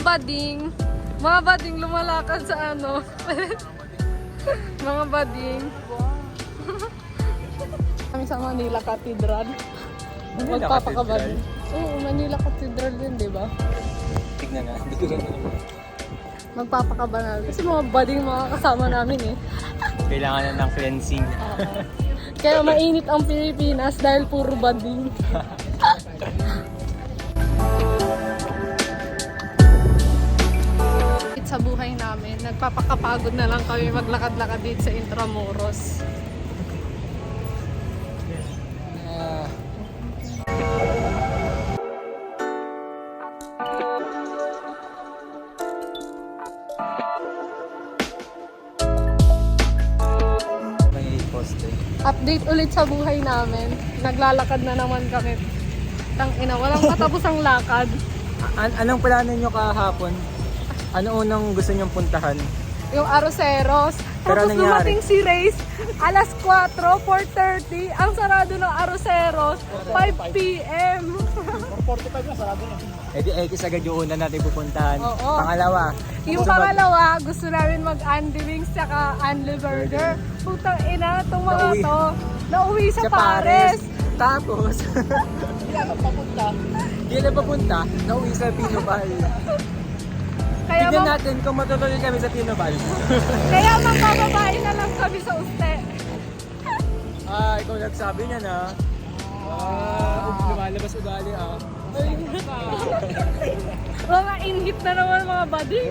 bading. Mga bading lumalakad sa ano. Mga bading. Kami sa Manila Cathedral. Magpapakabading. Oo, Manila Cathedral din, di ba? Tignan na. Hindi ko rin alam. Magpapakabanal. Kasi mga bading mga kasama namin eh. Kailangan na ng cleansing. Kaya mainit ang Pilipinas dahil puro bading. Sa buhay namin, nagpapakapagod na lang kami maglakad-lakad dito sa Intramuros. May poste. Update ulit sa buhay namin. Naglalakad na naman kami. Tangina, walang matapos ang lakad. Anong plano nyo kahapon? Ano unang gusto nyong puntahan? Yung Arroceros. Pero Tapos nangyari? dumating si Race, alas 4, 4:30. Ang sarado ng Arroceros, 5 p.m. 4:45 na, sarado na. Eh di X agad yung una natin pupuntahan. Oo. Pangalawa. Yung Susunod. pangalawa, gusto namin mag-Andy Wings saka Anli Burger. Putang ina, itong mga Nauwi. to. Nauwi sa Pares. Tapos, Kaya papunta. di na papunta, nauwi sa Pinobal. Kaya, Tignan natin kung matutuloy kami sa Pinobal. kaya magbababae na lang kami sa uste. Ikaw nagsabi niya na. Lumalabas ugali ah. Mga inhit na naman mga buddy.